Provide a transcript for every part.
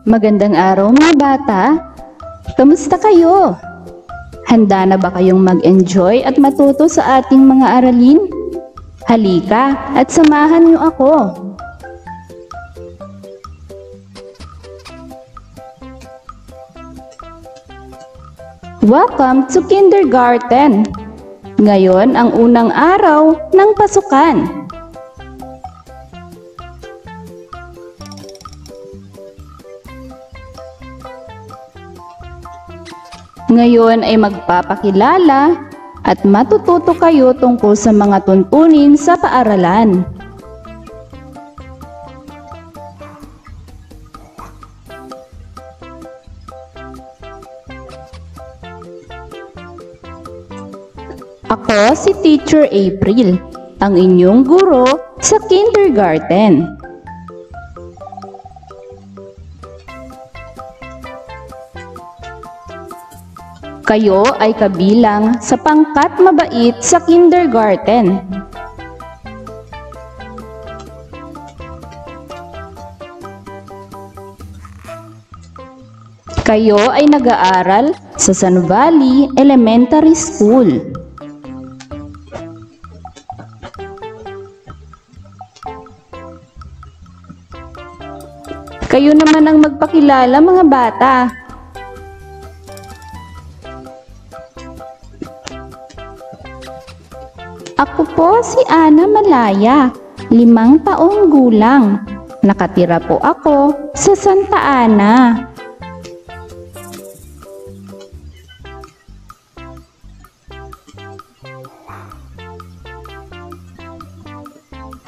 Magandang araw mga bata! Kamusta kayo? Handa na ba kayong mag-enjoy at matuto sa ating mga aralin? Halika at samahan niyo ako! Welcome to kindergarten! Ngayon ang unang araw ng pasukan. Ngayon ay magpapakilala at matututo kayo tungkol sa mga tuntunin sa paaralan. Ako si Teacher April, ang inyong guro sa kindergarten. Kayo ay kabilang sa pangkat mabait sa kindergarten. Kayo ay nag-aaral sa San Valley Elementary School. Kayo naman ang magpakilala mga bata. Ako po si Ana Malaya, 5 taong gulang. Nakatira po ako sa Santa Ana.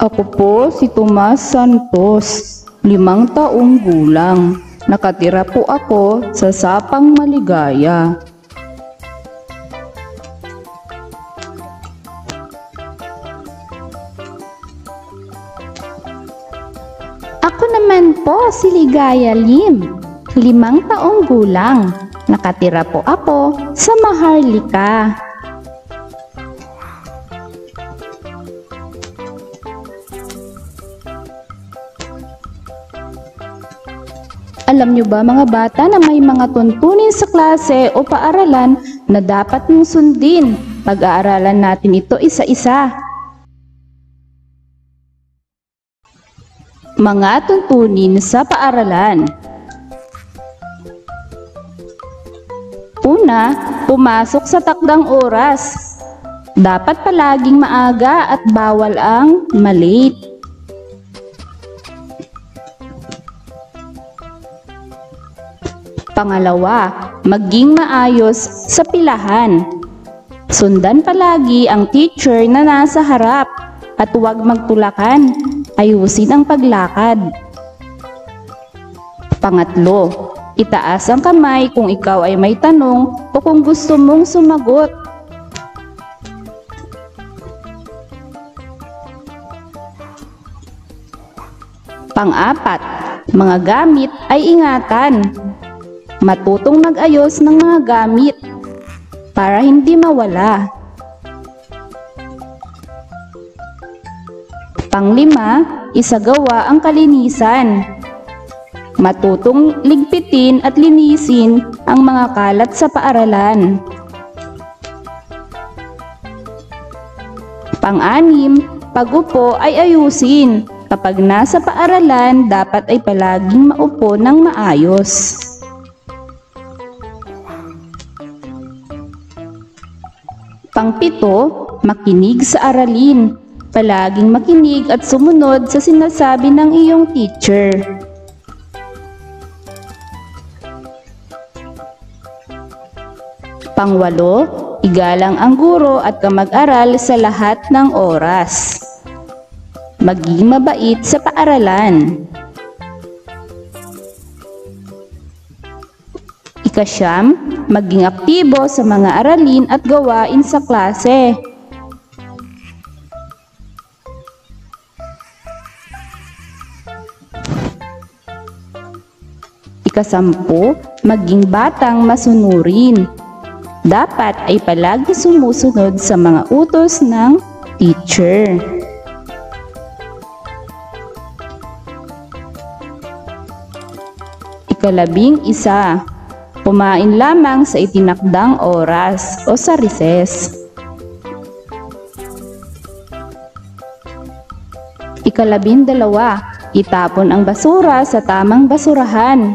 Ako po si Tomas Santos, 5 taong gulang. Nakatira po ako sa Sapang Maligaya. Ako naman po si Ligaya Lim, 5 taong gulang. Nakatira po ako sa Maharlika. Alam nyo ba mga bata na may mga tuntunin sa klase o paaralan na dapat mong sundin? Pag-aaralan natin ito isa-isa. Mga tuntunin sa paaralan. Una, pumasok sa takdang oras. Dapat palaging maaga at bawal ang malate. Pangalawa, maging maayos sa pilahan. Sundan palagi ang teacher na nasa harap at huwag magtulakan. Ayusin ang paglakad. Pangatlo, itaas ang kamay kung ikaw ay may tanong o kung gusto mong sumagot. Pang-apat, mga gamit ay ingatan. Matutong mag-ayos ng mga gamit para hindi mawala. Pang-5, isagawa ang kalinisan. Matutong ligpitin at linisin ang mga kalat sa paaralan. Pang-6, pag-upo ay ayusin. Kapag nasa paaralan, dapat ay palaging maupo ng maayos. Pang-7, makinig sa aralin. Palaging makinig at sumunod sa sinasabi ng iyong teacher. Pang-8, igalang ang guro at kamag-aral sa lahat ng oras. Maging mabait sa paaralan. Ika-9, maging aktibo sa mga aralin at gawain sa klase. Ika-10, maging batang masunurin. Dapat ay palagi sumusunod sa mga utos ng teacher. Ika-11, kumain lamang sa itinakdang oras o sa recess. Ika-12, itapon ang basura sa tamang basurahan.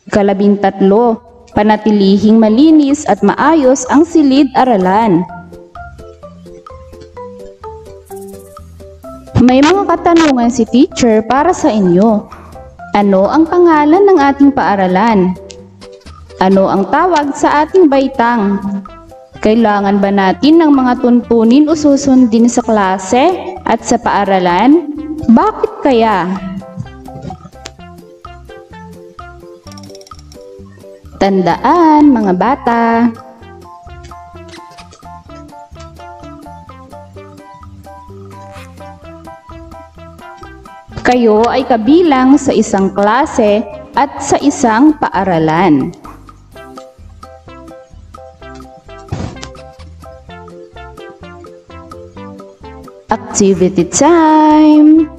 Ika-13, panatilihing malinis at maayos ang silid-aralan. May mga katanungan si teacher para sa inyo. Ano ang pangalan ng ating paaralan? Ano ang tawag sa ating baitang? Kailangan ba natin ng mga tuntunin o susundin sa klase at sa paaralan? Bakit kaya? Tandaan, mga bata. Kayo ay kabilang sa isang klase at sa isang paaralan. Activity time!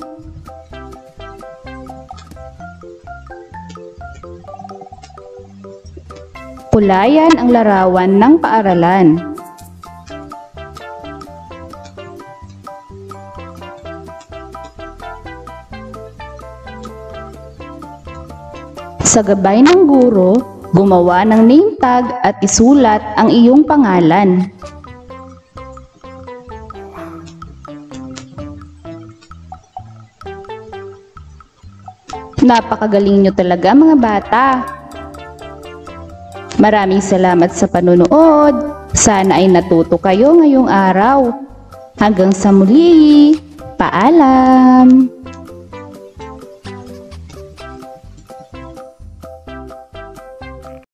Pulayan ang larawan ng paaralan. Sa gabay ng guro, gumawa ng name tag at isulat ang iyong pangalan. Napakagaling nyo talaga, mga bata. Maraming salamat sa panunood. Sana ay natuto kayo ngayong araw. Hanggang sa muli. Paalam!